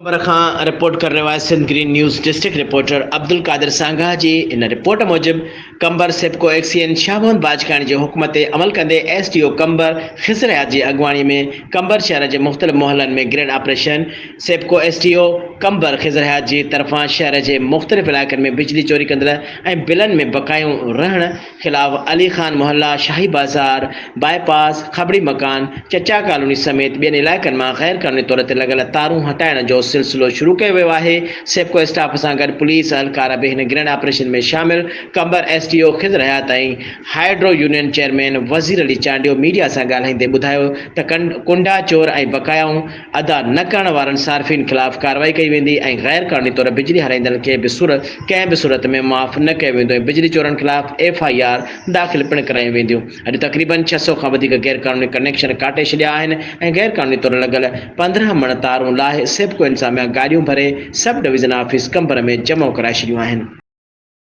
ख़बर खां रिपोर्ट कर रहियो आहे Sindh Green News district reporter Abdul Qadir Sangha जी इन रिपोर्ट मूजिब कंबर सेप्को एक्सीएन शाहमोहन बाजखानी जे हुक्म ते अमल कंदे एसडीओ कंबर खिज़र हयात जी अॻुवाणी में कंबर शहर जे मुख़्तलिफ़ मोहल्लनि में ग्रेड ऑपरेशन सेप्को एसडीओ कंबर खिज़र हयात जी तरफ़ां शहर जे मुख़्तलिफ़ इलाइक़नि में बिजली चोरी कंदड़ ऐं बिलनि में बकायूं रहण ख़िलाफ़ अली खान मोहल्ला शाही बाज़ार बाईपास खबड़ी मकान चचा कॉलोनी समेत ॿियनि इलाइक़नि मां गैर क़ानूनी तौर ते लॻल तारूं हटाइण जो सिलसिलो शुरू कयो वियो आहे। सेप्को स्टाफ सां गॾु पुलिस अहलकार बि हिन ग्रेड ऑपरेशन में शामिल। कंबर एसडीओ खिज़र हयात ऐं हाइड्रो यूनियन चेयरमैन वज़ीर अली चांडियो मीडिया सां ॻाल्हाईंदे ॿुधायो त कुंडा चोर ऐं बकायाऊं अदा न करण वारनि सार्फ़िन ख़िलाफ़ कार्रवाई कई वेंदी ऐं गैर क़ानूनी तौर बिजली हराईंदड़ खे बि कंहिं बि सूरत में माफ़ न कयो वेंदो ऐं बिजली चोरनि ख़िलाफ़ FIR दाख़िल पिणु करायूं वेंदियूं। अॼु तक़रीबन 600 खां वधीक गैर क़ानूनी कनेक्शन काटे छॾिया आहिनि ऐं गैर क़ानूनी तौर लॻल 15 मण तारूं लाहे सेप्को इंतज़ामिया गाॾियूं भरे सब डिवीज़न ऑफिस कंबर में जमा कराए छॾियूं आहिनि।